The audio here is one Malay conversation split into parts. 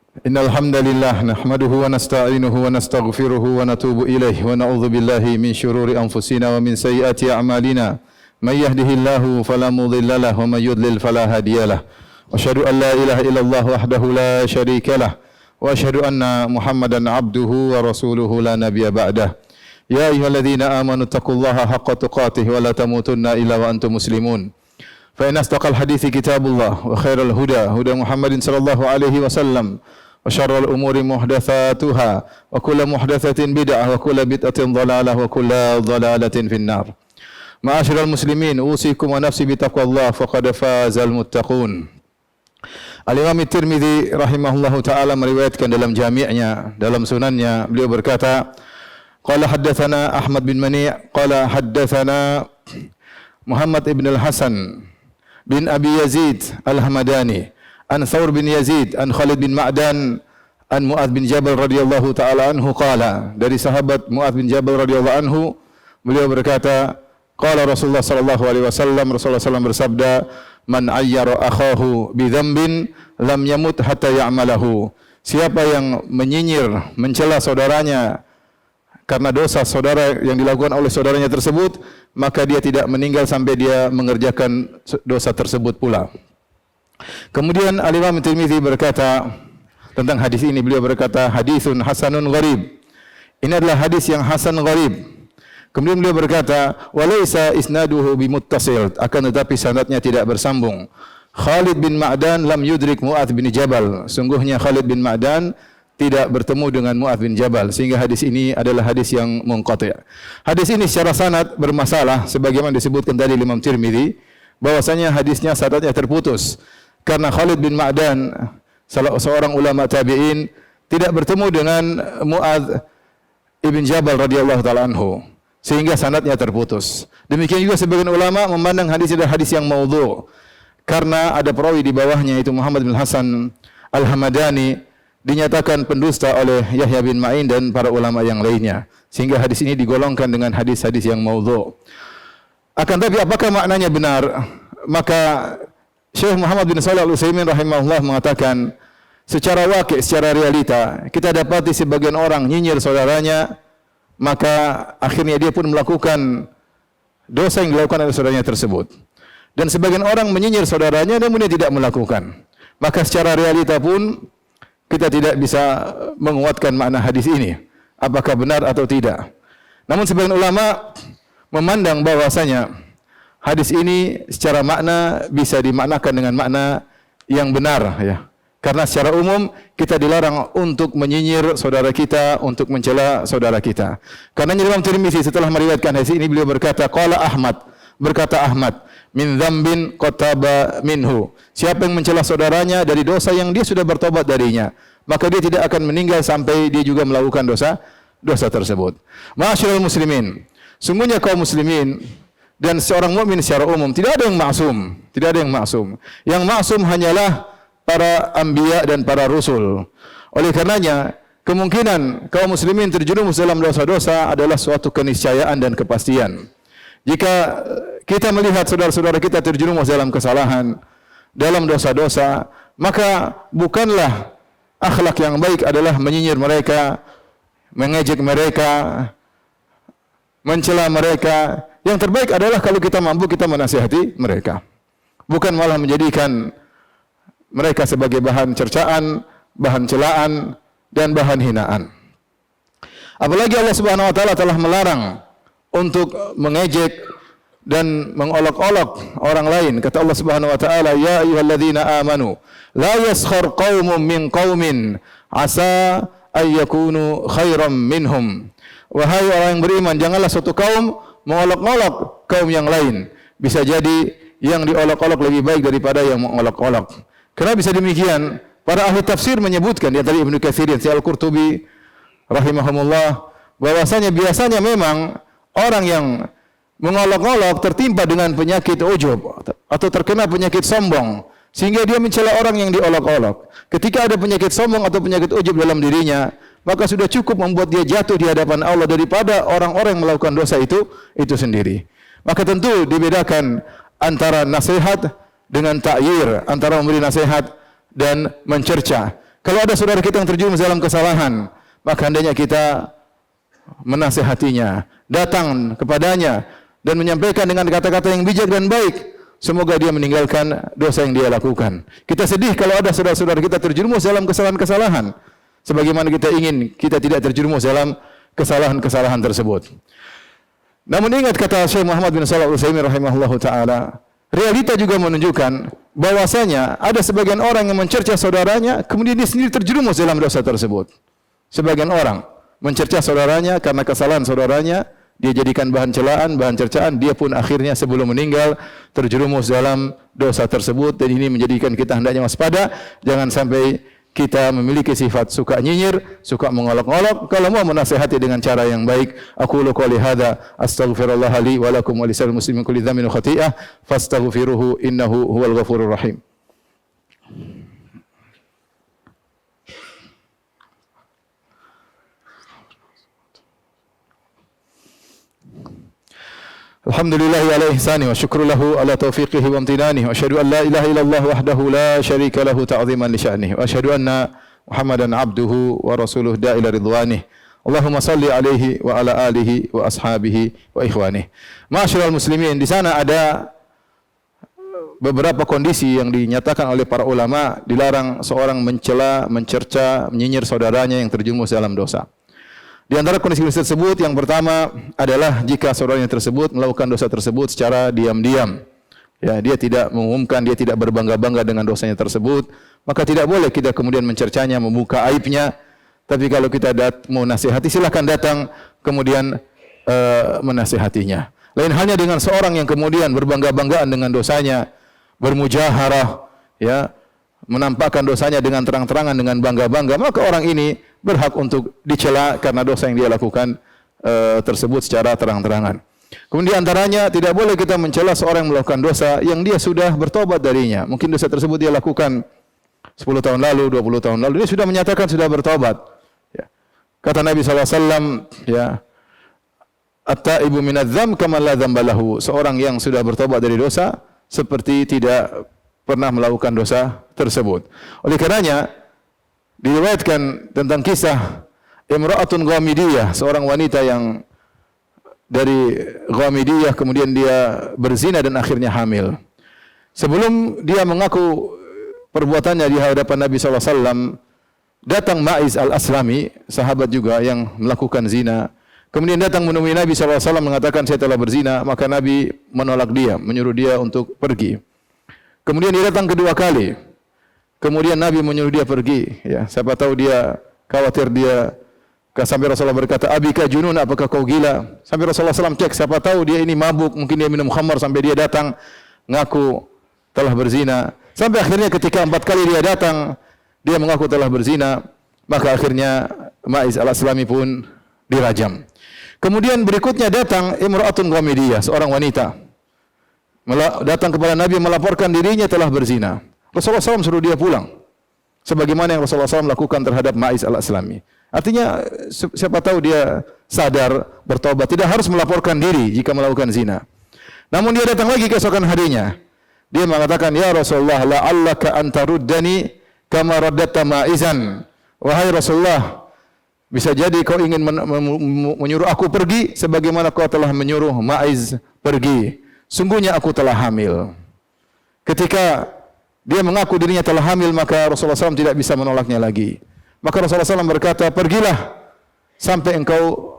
Innal hamdalillah nahmaduhu wa nasta'inuhu wa nastaghfiruhu wa natubu ilaihi wa na'udzu billahi min shururi anfusina wa min sayyiati a'malina. May yahdihillahu fala mudilla lahu wa may yudlil fala hadiyalah. Wa asyhadu an la ilaha illallah wahdahu la syarikalah wa asyhadu anna Muhammadan abduhu wa rasuluhu la nabiyya ba'dah. Ya ayyuhalladzina amanu taqullaha haqqa tuqatih wa la tamutunna illa wa antum muslimun. Fa inna asdaqal hadithi kitabullah wa khairal huda huda Muhammadin sallallahu alaihi wasallam. Wa syarrul umuri muhdatsatuha wa kullu muhdatsatin bid'ah wa kullu bid'atin dhalalah wa kullu dhalalatin finnar. Ma'asyiral muslimin, usikum wa nafsi bitaqwallah faqad fazal muttaqun. Al-Imam At-Tirmidzi rahimahullahu taala meriwayatkan dalam jami'nya, dalam sunannya, beliau berkata, qala haddatsana Ahmad bin Mani' qala haddatsana Muhammad ibn al-Hasan bin Abi Yazid al-Hamadani an Thawr bin Yazid an Khalid bin Ma'dan an Mu'adz bin Jabal radhiyallahu taala anhu qala, dari sahabat Mu'adz bin Jabal radhiyallahu anhu beliau berkata, qala Rasulullah sallallahu alaihi wasallam, Rasulullah sallallahu bersabda, man ayyara akhahu bi dzambin lam yamut hatta ya'malahu. Siapa yang menyinyir, mencela saudaranya karena dosa saudara yang dilakukan oleh saudaranya tersebut, maka dia tidak meninggal sampai dia mengerjakan dosa tersebut pula. Kemudian Al-Imam Tirmidzi berkata tentang hadis ini, beliau berkata hadisun hasanun gharib. Ini adalah hadis yang hasan gharib. Kemudian beliau berkata walaysa isnaduhu bimuttasil, akan tetapi sanadnya tidak bersambung. Khalid bin Ma'dan lam yudrik Mu'adz bin Jabal. Sungguhnya Khalid bin Ma'dan tidak bertemu dengan Mu'adz bin Jabal, sehingga hadis ini adalah hadis yang munqati'. Hadis ini secara sanad bermasalah sebagaimana disebutkan tadi Imam Tirmidzi, bahwasanya hadisnya sanadnya terputus karena Khalid bin Ma'dan, salah seorang ulama tabi'in, tidak bertemu dengan Mu'adz ibn Jabal radhiyallahu taala anhu, sehingga sanadnya terputus. Demikian juga sebagian ulama memandang hadis adalah hadis yang maudhu karena ada perawi di bawahnya, yaitu Muhammad bin Hasan al-Hamadani, dinyatakan pendusta oleh Yahya bin Ma'in dan para ulama yang lainnya, sehingga hadis ini digolongkan dengan hadis-hadis yang maudhu. Akan tapi apakah maknanya benar? Maka Syekh Muhammad bin Shalih Al-Utsaimin rahimahullah mengatakan, secara wakil, secara realita, kita dapati sebagian orang nyinyir saudaranya, maka akhirnya dia pun melakukan dosa yang dilakukan oleh saudaranya tersebut. Dan sebagian orang menyinyir saudaranya namun dia tidak melakukan. Maka secara realita pun kita tidak bisa menguatkan makna hadis ini, apakah benar atau tidak. Namun sebagian ulama memandang bahwasanya hadis ini secara makna bisa dimaknakan dengan makna yang benar, ya. Karena secara umum kita dilarang untuk menyinyir saudara kita, untuk mencela saudara kita. Karena Imam Tirmidzi setelah meriwayatkan hadis ini, beliau berkata, qala Ahmad, berkata Ahmad, min dzambin qataba minhu. Siapa yang mencela saudaranya dari dosa yang dia sudah bertobat darinya, maka dia tidak akan meninggal sampai dia juga melakukan dosa tersebut. Ma'asyiral muslimin, sungguhnya kaum muslimin dan seorang mukmin secara umum tidak ada yang maksum, tidak ada yang maksum. Yang maksum hanyalah para anbiya dan para rasul. Oleh karenanya, kemungkinan kaum muslimin terjerumus dalam dosa-dosa adalah suatu keniscayaan dan kepastian. Jika kita melihat saudara-saudara kita terjerumus dalam kesalahan, dalam dosa-dosa, maka bukanlah akhlak yang baik adalah menyinyir mereka, mengejek mereka, mencela mereka. Yang terbaik adalah kalau kita mampu, kita menasihati mereka, bukan malah menjadikan mereka sebagai bahan cercaan, bahan celaan, dan bahan hinaan. Apalagi Allah Subhanahu wa taala telah melarang untuk mengejek dan mengolok-olok orang lain. Kata Allah Subhanahu wa taala, ya ayyuhalladzina amanu la yaskhar qaumun min qaumin asa ay yakunu khairam minhum. Wahai orang yang beriman, janganlah suatu kaum mengolok-olok kaum yang lain. Bisa jadi yang diolok-olok lebih baik daripada yang mengolok-olok. Kenapa bisa demikian? Para ahli tafsir menyebutkan, di antara Ibnu Katsir dan Al-Qurtubi rahimahumullah, bahwasanya biasanya memang orang yang mengolok-olok tertimpa dengan penyakit ujub atau terkena penyakit sombong, sehingga dia mencela orang yang diolok-olok. Ketika ada penyakit sombong atau penyakit ujub dalam dirinya, maka sudah cukup membuat dia jatuh di hadapan Allah daripada orang-orang yang melakukan dosa itu sendiri. Maka tentu dibedakan antara nasihat dengan ta'yir, antara memberi nasihat dan mencerca. Kalau ada saudara kita yang terjerumus dalam kesalahan, maka hendaknya kita menasihatinya, datang kepadanya dan menyampaikan dengan kata-kata yang bijak dan baik. Semoga dia meninggalkan dosa yang dia lakukan. Kita sedih kalau ada saudara-saudara kita terjerumus dalam kesalahan-kesalahan. Sebagaimana kita ingin kita tidak terjerumus dalam kesalahan-kesalahan tersebut. Namun ingat kata Syekh Muhammad bin Shalih Al-Utsaimin rahimahullahu taala, realita juga menunjukkan bahwasanya ada sebagian orang yang mencerca saudaranya, kemudian dia sendiri terjerumus dalam dosa tersebut. Sebagian orang mencerca saudaranya karena kesalahan saudaranya, dia jadikan bahan celaan, bahan cercaan, dia pun akhirnya sebelum meninggal terjerumus dalam dosa tersebut, dan ini menjadikan kita hendaknya waspada, jangan sampai kita memiliki sifat suka nyinyir, suka mengolok-olok. Kalau mau menasihati dengan cara yang baik, aqulu qouli hadza astaghfirullah li wa lakum wa lisal muslimin kulli dhanbin wa khati'ah fastaghfiruhu innahu huwal ghafurur rahim. Alhamdulillah ala ihsani wa syukru lahu ala taufiqihi wa amtinanihi wa asyhadu an la ilaha illallah wahdahu la syarika lahu ta'ziman li sya'nihi wa asyhadu anna Muhammadan abduhu wa rasuluh da'ila ridwanih. Allahumma salli alaihi wa ala alihi wa ashabihi wa ikhwanih. Ma'asyiral muslimin, di sana ada beberapa kondisi yang dinyatakan oleh para ulama, dilarang seorang mencela, mencerca, menyinyir saudaranya yang terjerumus dalam dosa. Di antara kondisi tersebut, yang pertama adalah jika saudaranya tersebut melakukan dosa tersebut secara diam-diam. Ya, dia tidak mengumumkan, dia tidak berbangga-bangga dengan dosanya tersebut, maka tidak boleh kita kemudian mencercanya, membuka aibnya. Tapi kalau kita mau nasihati, silakan datang kemudian menasihatinya. Lain halnya dengan seorang yang kemudian berbangga-banggaan dengan dosanya, bermujaharah, ya, menampakkan dosanya dengan terang-terangan, dengan bangga-bangga, maka orang ini berhak untuk dicela karena dosa yang dia lakukan tersebut secara terang-terangan. Kemudian antaranya tidak boleh kita mencela seorang yang melakukan dosa yang dia sudah bertobat darinya. Mungkin dosa tersebut dia lakukan 10 tahun lalu, 20 tahun lalu, dia sudah menyatakan sudah bertobat. Ya. Kata Nabi SAW, ya, at-taibu minadz-dzam kama la dzamba lahu. Seorang yang sudah bertobat dari dosa seperti tidak pernah melakukan dosa tersebut. Oleh karenanya diriwayatkan tentang kisah imra'atun ghamidiyah, seorang wanita yang dari Ghamidiyah, kemudian dia berzina dan akhirnya hamil. Sebelum dia mengaku perbuatannya di hadapan Nabi SAW, datang Ma'iz al-Aslami, sahabat juga yang melakukan zina. Kemudian datang menemui Nabi SAW mengatakan saya telah berzina, maka Nabi menolak dia, menyuruh dia untuk pergi. Kemudian dia datang kedua kali. Kemudian Nabi menyuruh dia pergi. Ya, siapa tahu dia khawatir dia, sampai Rasulullah berkata, "Abika junun, apakah kau gila?" Sampai Rasulullah SAW cek, siapa tahu dia ini mabuk, mungkin dia minum khamar sampai dia datang ngaku telah berzina. Sampai akhirnya ketika 4 kali dia datang, dia mengaku telah berzina, maka akhirnya Ma'iz al-Aslami pun dirajam. Kemudian berikutnya datang imra'atun ghamidiyah, seorang wanita. Datang kepada Nabi melaporkan dirinya telah berzina. Rasulullah SAW suruh dia pulang. Sebagaimana yang Rasulullah SAW lakukan terhadap Ma'iz al-Aslami. Artinya siapa tahu dia sadar, bertobat, tidak harus melaporkan diri jika melakukan zina. Namun dia datang lagi keesokan harinya. Dia mengatakan, "Ya Rasulullah, la'allaka antaruddani kama raddatta Ma'izan." Wahai Rasulullah, bisa jadi kau ingin menyuruh aku pergi sebagaimana kau telah menyuruh Ma'iz pergi. Sungguhnya aku telah hamil. Ketika dia mengaku dirinya telah hamil, maka Rasulullah SAW tidak bisa menolaknya lagi. Maka Rasulullah SAW berkata, "Pergilah sampai engkau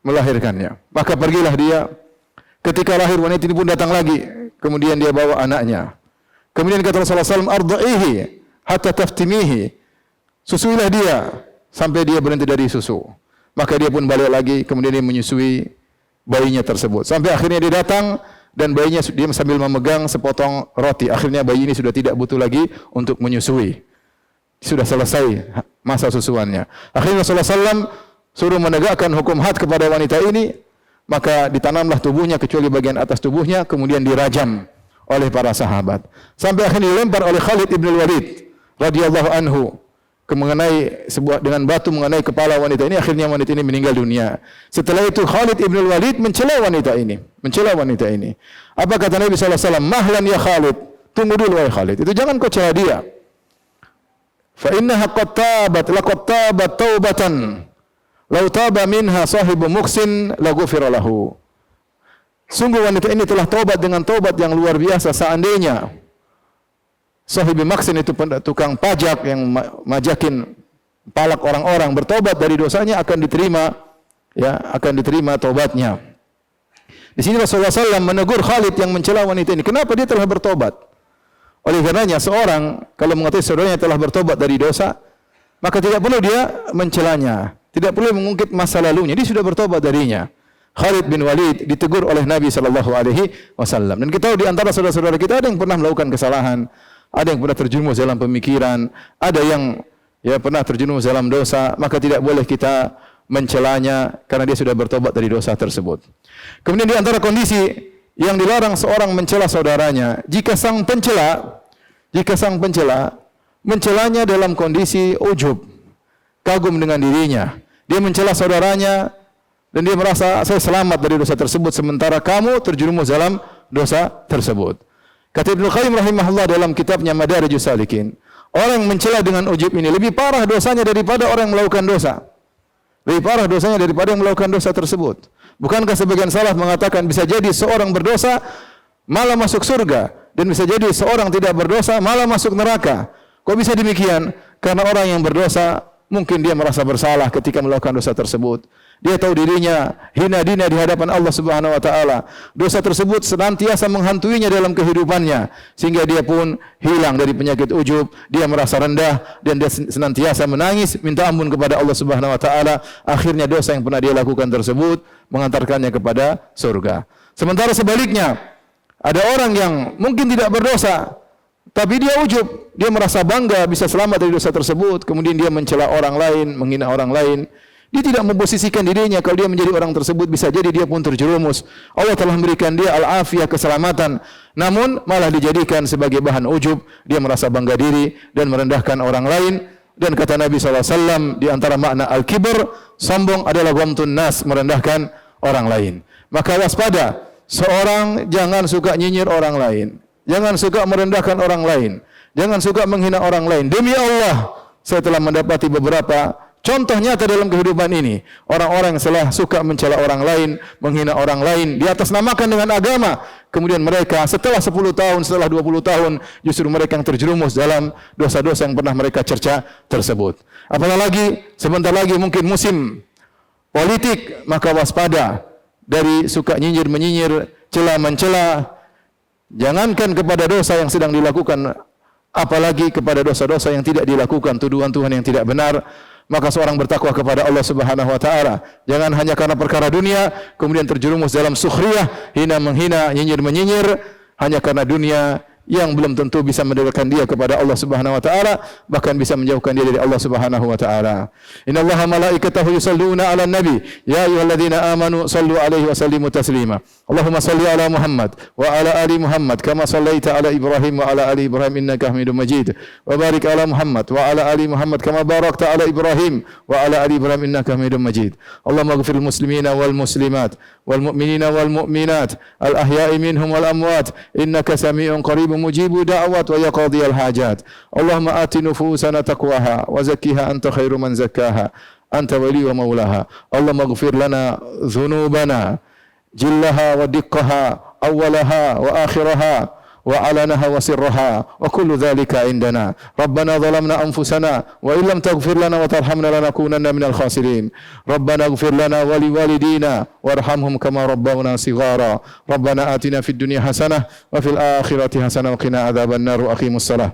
melahirkannya." Maka pergilah dia. Ketika lahir, wanita ini pun datang lagi. Kemudian dia bawa anaknya. Kemudian kata Rasulullah SAW, "Ardaihi hatta taftimihi." Susuilah dia sampai dia berhenti dari susu. Maka dia pun balik lagi. Kemudian dia menyusui bayinya tersebut. Sampai akhirnya dia datang dan bayinya dia sambil memegang sepotong roti. Akhirnya bayi ini sudah tidak butuh lagi untuk menyusui. Sudah selesai masa susuannya. Akhirnya Rasulullah SAW suruh menegakkan hukum had kepada wanita ini, maka ditanamlah tubuhnya kecuali bagian atas tubuhnya, kemudian dirajam oleh para sahabat. Sampai akhirnya dilempar oleh Khalid ibn al-Walid radhiyallahu anhu mengenai sebuah dengan batu mengenai kepala wanita ini. Akhirnya wanita ini meninggal dunia. Setelah itu Khalid ibn al-Walid mencela wanita ini, Apa kata Nabi SAW? "Mahlan ya Khalid, tunggu dulu wahai Khalid. Itu jangan kau cela dia. Fa innaha laqad tabat taubatan law taba minha sahibu muksin laghufira lahu. Sungguh wanita ini telah taubat dengan taubat yang luar biasa. Seandainya sahibu muksin itu tukang pajak yang majakin palak orang-orang bertobat dari dosanya, akan diterima taubatnya. Di sini Rasulullah SAW menegur Khalid yang mencela wanita ini. Kenapa dia telah bertobat? Oleh karenanya seorang kalau mengetahui saudaranya telah bertobat dari dosa, maka tidak perlu dia mencelanya, tidak perlu mengungkit masa lalunya. Dia sudah bertobat darinya. Khalid bin Walid ditegur oleh Nabi SAW. Dan kita tahu di antara saudara-saudara kita ada yang pernah melakukan kesalahan, ada yang pernah terjerumus dalam pemikiran, ada yang pernah terjerumus dalam dosa, maka tidak boleh kita mencelanya karena dia sudah bertobat dari dosa tersebut. Kemudian di antara kondisi yang dilarang seorang mencela saudaranya, jika sang pencela mencelanya dalam kondisi ujub, kagum dengan dirinya. Dia mencela saudaranya dan dia merasa saya selamat dari dosa tersebut, sementara kamu terjerumus dalam dosa tersebut. Kata Ibnu Qayyim rahimahullah dalam kitabnya Madarijus Salikin, orang mencela dengan ujub ini lebih parah dosanya daripada orang yang melakukan dosa. Lebih parah dosanya daripada yang melakukan dosa tersebut. Bukankah sebagian salaf mengatakan bisa jadi seorang berdosa malah masuk surga, dan bisa jadi seorang tidak berdosa malah masuk neraka. Kok bisa demikian? Karena orang yang berdosa mungkin dia merasa bersalah ketika melakukan dosa tersebut. Dia tahu dirinya hina dina di hadapan Allah Subhanahu wa taala. Dosa tersebut senantiasa menghantuinya dalam kehidupannya sehingga dia pun hilang dari penyakit ujub, dia merasa rendah dan dia senantiasa menangis minta ampun kepada Allah Subhanahu wa taala. Akhirnya dosa yang pernah dia lakukan tersebut mengantarkannya kepada surga. Sementara sebaliknya, ada orang yang mungkin tidak berdosa tapi dia ujub, dia merasa bangga bisa selamat dari dosa tersebut, kemudian dia mencela orang lain, menghina orang lain. Dia tidak memposisikan dirinya kalau dia menjadi orang tersebut, bisa jadi dia pun terjerumus. Allah telah memberikan dia al-afiyah, keselamatan, namun malah dijadikan sebagai bahan ujub. Dia merasa bangga diri dan merendahkan orang lain. Dan kata Nabi SAW, di antara makna al-kibr, sombong adalah ghamtun nas, merendahkan orang lain. Maka waspada, seorang jangan suka nyinyir orang lain, jangan suka merendahkan orang lain, jangan suka menghina orang lain. Demi Allah, saya telah mendapati beberapa contoh nyata dalam kehidupan ini. Orang-orang yang suka mencela orang lain, menghina orang lain, di atas namakan dengan agama. Kemudian mereka setelah 10 tahun, setelah 20 tahun, justru mereka yang terjerumus dalam dosa-dosa yang pernah mereka cerca tersebut. Apalagi sebentar lagi mungkin musim politik, maka waspada dari suka nyinyir-menyinyir, cela-mencela. Jangankan kepada dosa yang sedang dilakukan, apalagi kepada dosa-dosa yang tidak dilakukan, tuduhan-tuduhan yang tidak benar. Maka seorang bertakwa kepada Allah Subhanahu wa taala. Jangan hanya karena perkara dunia kemudian terjerumus dalam sukhriyah, hina menghina, nyinyir menyinyir hanya karena dunia, yang belum tentu bisa mendekatkan dia kepada Allah Subhanahu wa taala, bahkan bisa menjauhkan dia dari Allah Subhanahu wa taala. Innallaha malaikatahu yusalluna 'alan nabi, ya ayyuhalladzina amanu sallu 'alaihi wa sallimu taslima. Allahumma salli 'ala Muhammad wa 'ala ali Muhammad kama sallaita 'ala Ibrahim wa 'ala ali Ibrahim innaka Hamidum Majid. Wa barik 'ala Muhammad wa 'ala ali Muhammad kama barakta 'ala Ibrahim wa 'ala ali Ibrahim innaka Hamidum Majid. Allahumma ighfir lil muslimina wal muslimat wal mu'minina wal mu'minat al ahya'i minhum wal amwat innaka samii'un qaribun mujibu da'wat wa yaqdiyal hajat. Allahumma ati nufusana taqwaha wa zakkiha anta khairu man zakkaha anta wali wa maulaha. Allahumma ighfir lana dhunubana jillaha wa diqqaha awwalaha wa akhiraha wa alanaha wa sirraha wa kullu dhalika indana. Rabbana zalamna anfusana wa illam taghfir lana wa tarhamna lanakunanna minal khasirin. Rabbana ighfir lana wa liwalidina warhamhum kama rabbawna shighara. Rabbana atina fid dunya hasanah wa fil akhirati hasanah wa qina adzabannar. Aqimus salah.